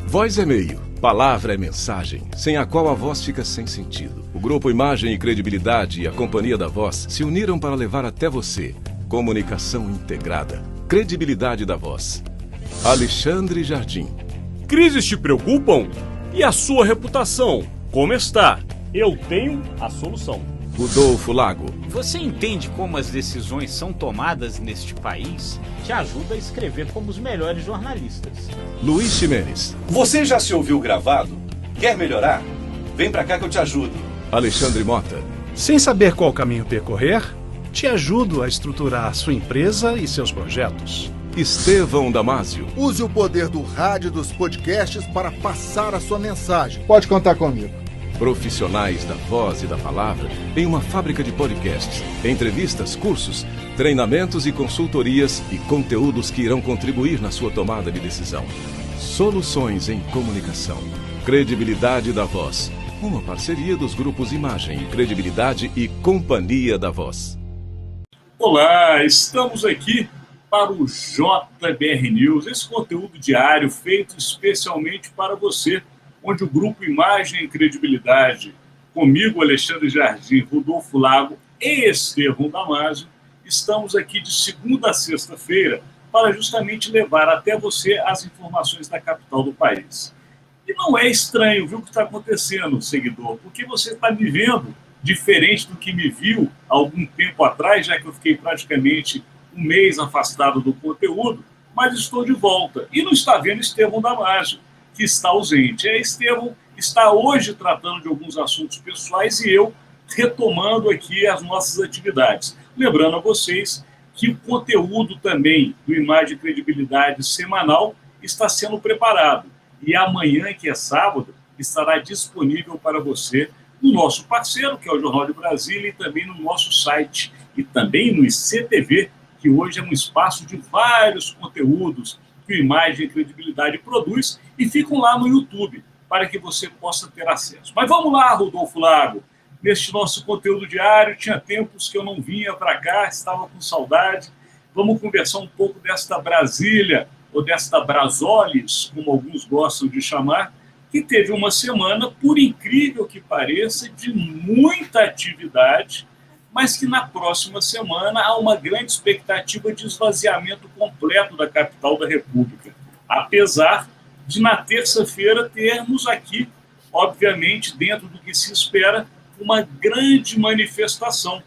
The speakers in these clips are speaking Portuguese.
Voz é meio, palavra é mensagem, sem a qual a voz fica sem sentido. O Grupo Imagem e Credibilidade e a Companhia da Voz se uniram para levar até você comunicação integrada, credibilidade da voz. Alexandre Jardim. Crises te preocupam? E a sua reputação? Como está? Eu tenho a solução. Rodolfo Lago. Você entende como as decisões são tomadas neste país? Te ajuda a escrever como os melhores jornalistas. Luiz Ximenes. Você já se ouviu gravado? Quer melhorar? Vem pra cá que eu te ajudo. Alexandre Mota. Sem saber qual caminho percorrer, te ajudo a estruturar sua empresa e seus projetos. Estevão Damásio. Use o poder do rádio e dos podcasts para passar a sua mensagem. Pode contar comigo. Profissionais da voz e da palavra em uma fábrica de podcasts, entrevistas, cursos, treinamentos e consultorias e conteúdos que irão contribuir na sua tomada de decisão. Soluções em comunicação. Credibilidade da Voz. Uma parceria dos grupos Imagem, Credibilidade e Companhia da Voz. Olá, estamos aqui para o JBR News, esse conteúdo diário feito especialmente para você, onde o Grupo Imagem e Credibilidade, comigo, Alexandre Jardim, Rodolfo Lago e Estevão Damásio, estamos aqui de segunda a sexta-feira para justamente levar até você as informações da capital do país. E não é estranho, viu, o que está acontecendo, seguidor, porque você está me vendo diferente do que me viu há algum tempo atrás, já que eu fiquei praticamente um mês afastado do conteúdo, mas estou de volta. E não está vendo Estevão Damásio, que está ausente. Estevão está hoje tratando de alguns assuntos pessoais e eu retomando aqui as nossas atividades. Lembrando a vocês que o conteúdo também do Imagem e Credibilidade semanal está sendo preparado. E amanhã, que é sábado, estará disponível para você no nosso parceiro, que é o Jornal de Brasília, e também no nosso site. E também no ICTV, que hoje é um espaço de vários conteúdos que o Imagem e Credibilidade produz e ficam lá no YouTube, para que você possa ter acesso. Mas vamos lá, Rodolfo Lago. Neste nosso conteúdo diário, tinha tempos que eu não vinha para cá, estava com saudade. Vamos conversar um pouco desta Brasília, ou desta Brasólis, como alguns gostam de chamar, que teve uma semana, por incrível que pareça, de muita atividade, mas que na próxima semana há uma grande expectativa de esvaziamento completo da capital da República. Apesar de, na terça-feira, termos aqui, obviamente, dentro do que se espera, uma grande manifestação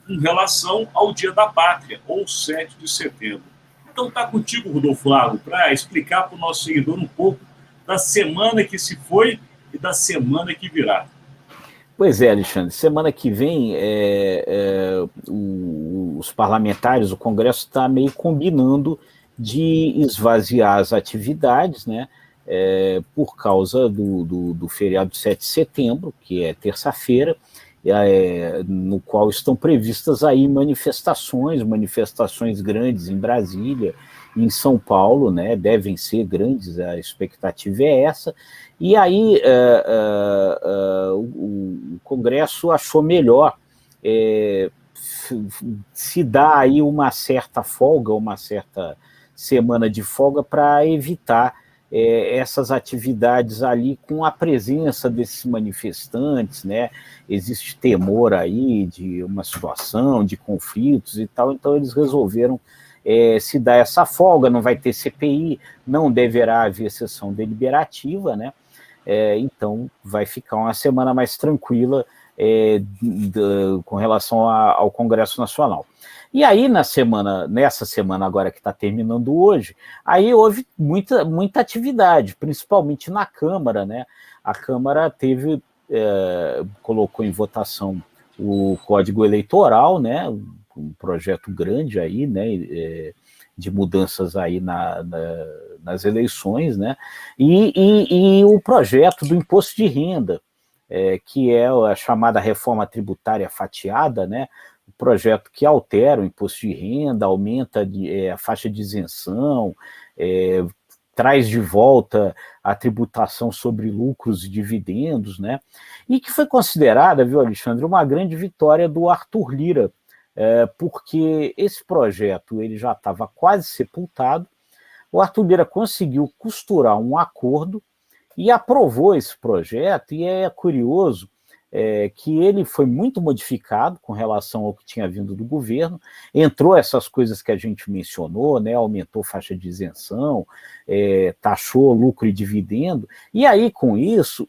em relação ao Dia da Pátria, ou 7 de setembro. Então está contigo, Rodolfo Lago, para explicar para o nosso seguidor um pouco da semana que se foi e da semana que virá. Pois é, Alexandre, semana que vem os parlamentares, o Congresso está meio combinando de esvaziar as atividades, né, por causa do feriado de 7 de setembro, que é terça-feira, no qual estão previstas aí manifestações grandes em Brasília, em São Paulo, né, devem ser grandes, a expectativa é essa, e aí o Congresso achou melhor se dar aí uma certa folga, uma certa semana de folga para evitar essas atividades ali com a presença desses manifestantes, né? Existe temor aí de uma situação, de conflitos e tal, então eles resolveram se dar essa folga, não vai ter CPI, não deverá haver sessão deliberativa, né? Então vai ficar uma semana mais tranquila com relação ao Congresso Nacional. E aí, nessa semana agora que está terminando hoje, aí houve muita atividade, principalmente na Câmara, né? A Câmara colocou em votação o Código Eleitoral, né? Um projeto grande aí, né? De mudanças aí nas eleições, né? E o projeto do imposto de renda, que é a chamada reforma tributária fatiada, né? O projeto que altera o imposto de renda, aumenta a faixa de isenção, traz de volta a tributação sobre lucros e dividendos, né? E que foi considerada, viu, Alexandre, uma grande vitória do Arthur Lira, porque esse projeto ele já estava quase sepultado. O Arthur Lira conseguiu costurar um acordo e aprovou esse projeto, e é curioso que ele foi muito modificado com relação ao que tinha vindo do governo, entrou essas coisas que a gente mencionou, né, aumentou faixa de isenção, taxou lucro e dividendo, e aí com isso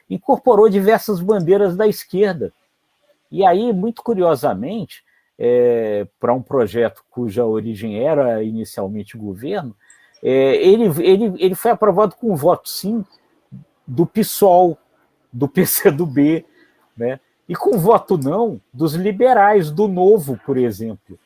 incorporou diversas bandeiras da esquerda. E aí, muito curiosamente, para um projeto cuja origem era inicialmente o governo, ele foi aprovado com voto sim do PSOL, do PCdoB, né? E com voto não dos liberais, do Novo, por exemplo.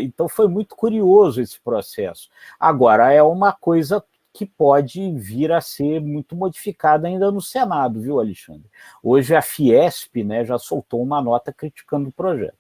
Então foi muito curioso esse processo. Agora, é uma coisa que pode vir a ser muito modificada ainda no Senado, viu, Alexandre? Hoje a Fiesp, né, já soltou uma nota criticando o projeto.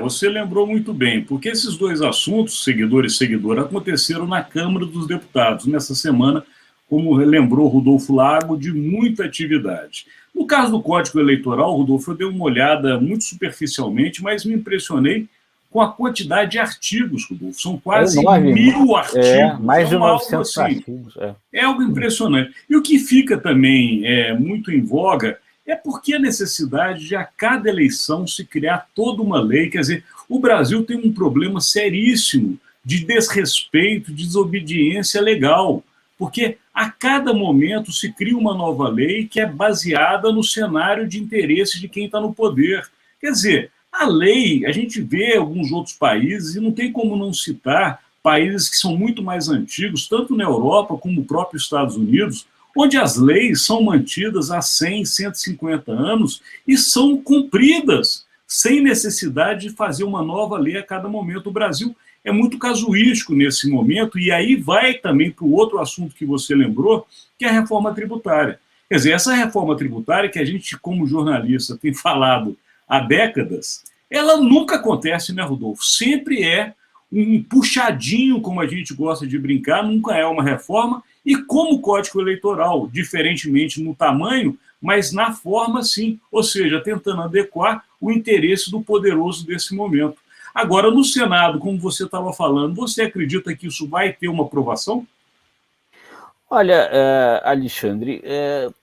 Você lembrou muito bem, porque esses dois assuntos, seguidor e seguidora, aconteceram na Câmara dos Deputados nessa semana, como lembrou Rodolfo Lago, de muita atividade. No caso do Código Eleitoral, Rodolfo, eu dei uma olhada muito superficialmente, mas me impressionei com a quantidade de artigos, Rodolfo. São quase 1.000 artigos. Mais de 900 artigos. É algo impressionante. E o que fica também muito em voga é porque a necessidade de a cada eleição se criar toda uma lei. Quer dizer, o Brasil tem um problema seríssimo de desrespeito, de desobediência legal, porque a cada momento se cria uma nova lei que é baseada no cenário de interesse de quem está no poder. Quer dizer, a lei, a gente vê alguns outros países, e não tem como não citar países que são muito mais antigos, tanto na Europa como no próprio Estados Unidos, onde as leis são mantidas há 100, 150 anos e são cumpridas, sem necessidade de fazer uma nova lei a cada momento. O Brasil é muito casuístico nesse momento, e aí vai também para o outro assunto que você lembrou, que é a reforma tributária. Quer dizer, essa reforma tributária que a gente, como jornalista, tem falado há décadas, ela nunca acontece, né, Rodolfo? Sempre é um puxadinho, como a gente gosta de brincar, nunca é uma reforma, e como o Código Eleitoral, diferentemente no tamanho, mas na forma sim, ou seja, tentando adequar o interesse do poderoso desse momento. Agora, no Senado, como você estava falando, você acredita que isso vai ter uma aprovação? Olha, Alexandre,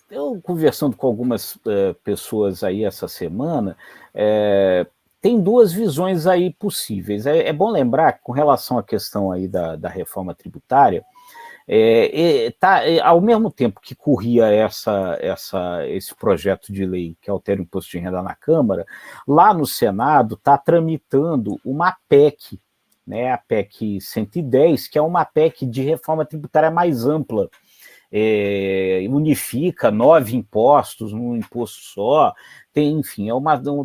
eu conversando com algumas pessoas aí essa semana, tem duas visões aí possíveis. É bom lembrar que, com relação à questão aí da reforma tributária, ao mesmo tempo que corria esse projeto de lei que altera o imposto de renda na Câmara, lá no Senado está tramitando uma PEC, né, a PEC 110, que é uma PEC de reforma tributária mais ampla, unifica 9 impostos num imposto só, tem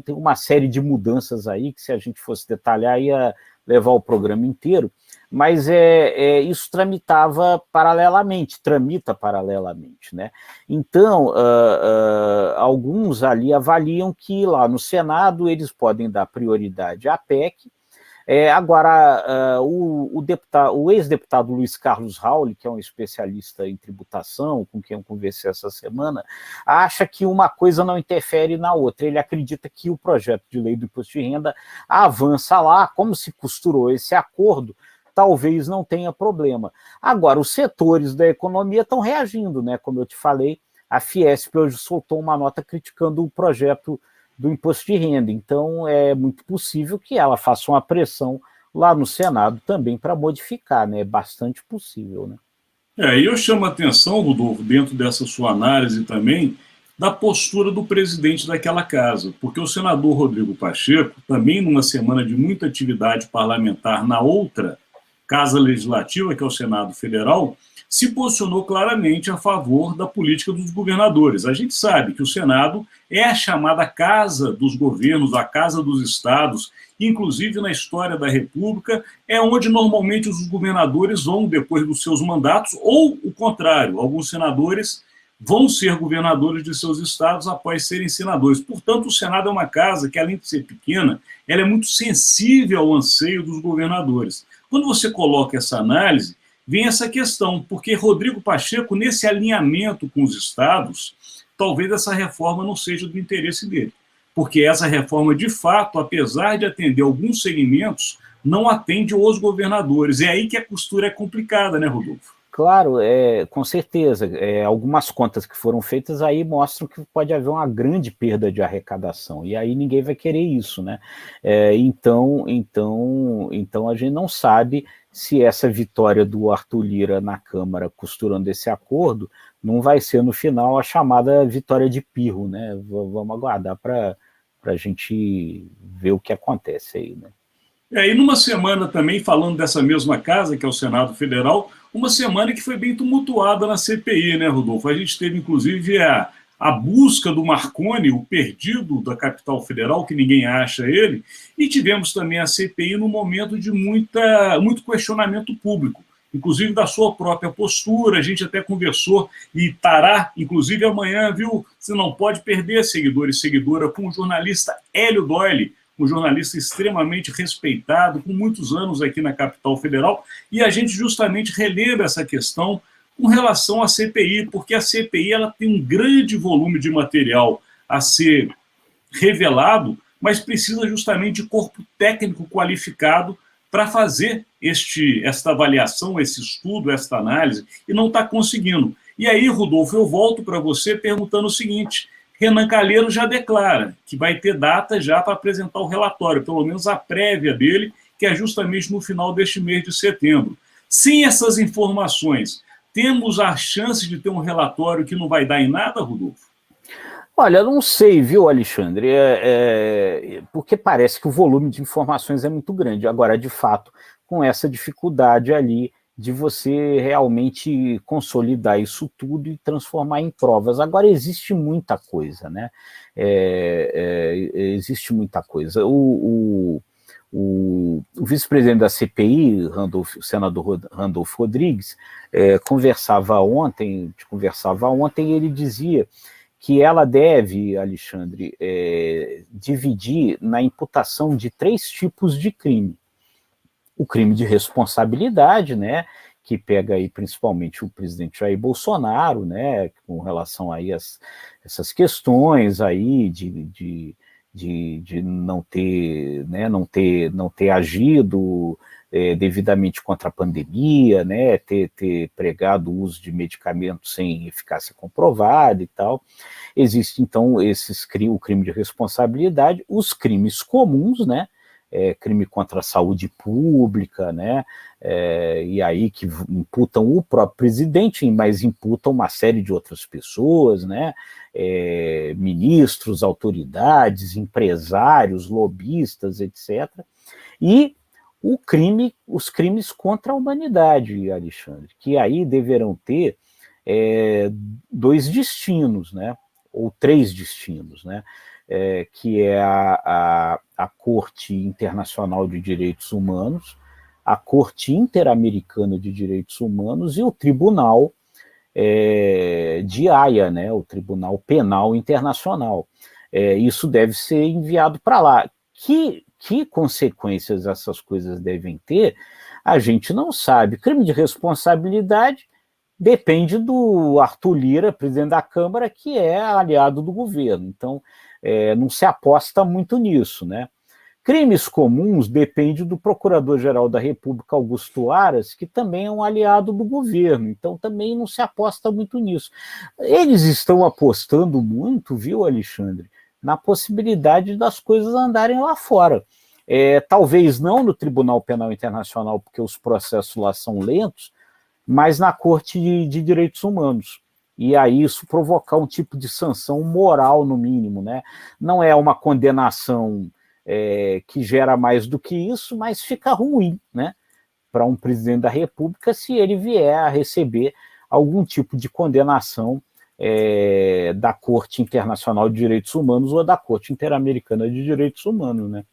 uma série de mudanças aí que, se a gente fosse detalhar, ia levar o programa inteiro, mas isso tramita paralelamente, né? Então, alguns ali avaliam que lá no Senado eles podem dar prioridade à PEC. Agora, o ex-deputado Luiz Carlos Rauli, que é um especialista em tributação, com quem eu conversei essa semana, acha que uma coisa não interfere na outra. Ele acredita que o projeto de lei do imposto de renda avança lá, como se costurou esse acordo, talvez não tenha problema. Agora, os setores da economia estão reagindo, né? Como eu te falei, a Fiesp hoje soltou uma nota criticando o projeto do imposto de renda. Então, é muito possível que ela faça uma pressão lá no Senado também para modificar, né? É bastante possível, né? E eu chamo a atenção, Rodolfo, dentro dessa sua análise também, da postura do presidente daquela casa, porque o senador Rodrigo Pacheco, também numa semana de muita atividade parlamentar na outra Casa Legislativa, que é o Senado Federal, se posicionou claramente a favor da política dos governadores. A gente sabe que o Senado é a chamada casa dos governos, a casa dos estados, inclusive na história da República, é onde normalmente os governadores vão depois dos seus mandatos, ou o contrário, alguns senadores vão ser governadores de seus estados após serem senadores. Portanto, o Senado é uma casa que, além de ser pequena, ela é muito sensível ao anseio dos governadores. Quando você coloca essa análise, vem essa questão, porque Rodrigo Pacheco, nesse alinhamento com os estados, talvez essa reforma não seja do interesse dele, porque essa reforma, de fato, apesar de atender alguns segmentos, não atende os governadores. É aí que a costura é complicada, né, Rodolfo? Claro, com certeza. Algumas contas que foram feitas aí mostram que pode haver uma grande perda de arrecadação, e aí ninguém vai querer isso, né? Então a gente não sabe se essa vitória do Arthur Lira na Câmara costurando esse acordo não vai ser no final a chamada vitória de pirro, né? Vamos aguardar para a gente ver o que acontece aí, né? E numa semana também, falando dessa mesma casa, que é o Senado Federal, uma semana que foi bem tumultuada na CPI, né, Rodolfo? A gente teve, inclusive, a busca do Marconi, o perdido da capital federal, que ninguém acha ele, e tivemos também a CPI num momento de muito questionamento público, inclusive da sua própria postura. A gente até conversou e estará, inclusive amanhã, viu? Você não pode perder, seguidor e seguidora, com o jornalista Hélio Doyle, um jornalista extremamente respeitado, com muitos anos aqui na capital federal, e a gente justamente relembra essa questão com relação à CPI, porque a CPI ela tem um grande volume de material a ser revelado, mas precisa justamente de corpo técnico qualificado para fazer esta avaliação, esse estudo, esta análise, e não está conseguindo. E aí, Rodolfo, eu volto para você perguntando o seguinte: Renan Calheiros já declara que vai ter data já para apresentar o relatório, pelo menos a prévia dele, que é justamente no final deste mês de setembro. Sem essas informações, temos a chance de ter um relatório que não vai dar em nada, Rodolfo? Olha, eu não sei, viu, Alexandre, porque parece que o volume de informações é muito grande. Agora, de fato, com essa dificuldade ali de você realmente consolidar isso tudo e transformar em provas. Agora, existe muita coisa, né? Existe muita coisa. O vice-presidente da CPI, o senador Randolfo Rodrigues, conversava ontem, e ele dizia que ela deve, Alexandre, dividir na imputação de 3 tipos de crime. O crime de responsabilidade, né, que pega aí principalmente o presidente Jair Bolsonaro, né, com relação aí a essas questões aí de não ter, né, não ter agido devidamente contra a pandemia, né, ter pregado o uso de medicamentos sem eficácia comprovada e tal. Existe, então, o crime de responsabilidade, os crimes comuns, né, crime contra a saúde pública, né, e aí que imputam o próprio presidente, mas imputam uma série de outras pessoas, né, ministros, autoridades, empresários, lobistas, etc. E os crimes contra a humanidade, Alexandre, que aí deverão ter 2 destinos, né, ou 3 destinos, né, que é a Corte Internacional de Direitos Humanos, a Corte Interamericana de Direitos Humanos e o Tribunal de Haia, né, o Tribunal Penal Internacional. Isso deve ser enviado para lá. Que consequências essas coisas devem ter, a gente não sabe. Crime de responsabilidade depende do Arthur Lira, presidente da Câmara, que é aliado do governo. Então, não se aposta muito nisso, né? Crimes comuns depende do Procurador-Geral da República, Augusto Aras, que também é um aliado do governo, então também não se aposta muito nisso. Eles estão apostando muito, viu, Alexandre, na possibilidade das coisas andarem lá fora. Talvez não no Tribunal Penal Internacional, porque os processos lá são lentos, mas na Corte de Direitos Humanos. E aí isso provocar um tipo de sanção moral, no mínimo, né? Não é uma condenação que gera mais do que isso, mas fica ruim, né, para um presidente da República se ele vier a receber algum tipo de condenação da Corte Internacional de Direitos Humanos ou da Corte Interamericana de Direitos Humanos, né?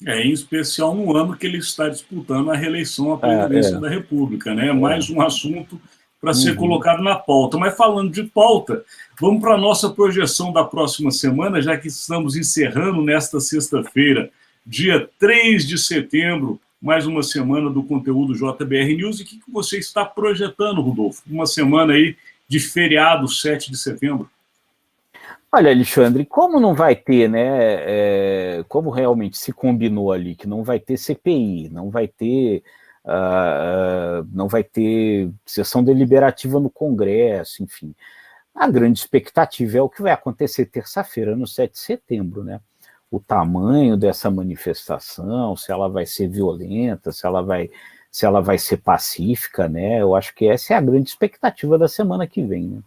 Em especial no ano que ele está disputando a reeleição à presidência da República, né? Mais um assunto para ser colocado na pauta. Mas falando de pauta, vamos para a nossa projeção da próxima semana, já que estamos encerrando nesta sexta-feira, dia 3 de setembro, mais uma semana do conteúdo JBR News. E o que você está projetando, Rodolfo? Uma semana aí de feriado, 7 de setembro. Olha, Alexandre, como não vai ter, né, como realmente se combinou ali, que não vai ter CPI, não vai ter não vai ter sessão deliberativa no Congresso, enfim. A grande expectativa é o que vai acontecer terça-feira, no 7 de setembro, né? O tamanho dessa manifestação, se ela vai ser violenta, se ela vai ser pacífica, né? Eu acho que essa é a grande expectativa da semana que vem, né?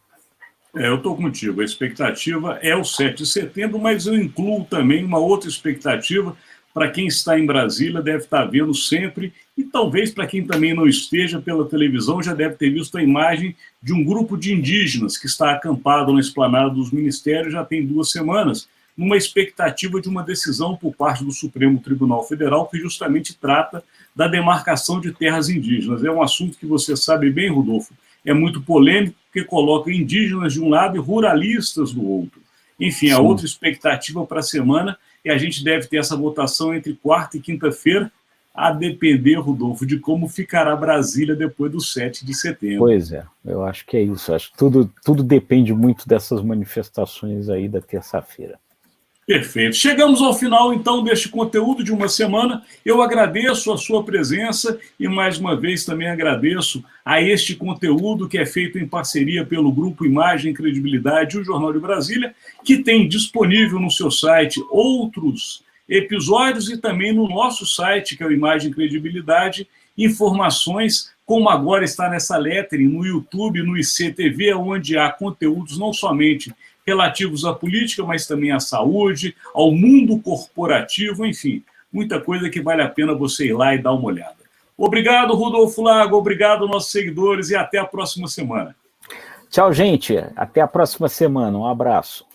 Eu estou contigo. A expectativa é o 7 de setembro, mas eu incluo também uma outra expectativa para quem está em Brasília, deve estar vendo sempre, e talvez para quem também não esteja pela televisão, já deve ter visto a imagem de um grupo de indígenas que está acampado na esplanada dos ministérios já tem 2 semanas, numa expectativa de uma decisão por parte do Supremo Tribunal Federal, que justamente trata da demarcação de terras indígenas. É um assunto que você sabe bem, Rodolfo, é muito polêmico, porque coloca indígenas de um lado e ruralistas do outro. Enfim, a outra expectativa para a semana é a gente deve ter essa votação entre quarta e quinta-feira, a depender, Rodolfo, de como ficará Brasília depois do 7 de setembro. Pois é, eu acho que é isso. Acho que tudo depende muito dessas manifestações aí da terça-feira. Perfeito. Chegamos ao final, então, deste conteúdo de uma semana. Eu agradeço a sua presença e, mais uma vez, também agradeço a este conteúdo que é feito em parceria pelo Grupo Imagem e Credibilidade e o Jornal de Brasília, que tem disponível no seu site outros episódios e também no nosso site, que é o Imagem e Credibilidade, informações, como agora está nessa lettering, no YouTube, no ICTV, onde há conteúdos não somente relativos à política, mas também à saúde, ao mundo corporativo, enfim, muita coisa que vale a pena você ir lá e dar uma olhada. Obrigado, Rodolfo Lago, obrigado, nossos seguidores, e até a próxima semana. Tchau, gente. Até a próxima semana. Um abraço.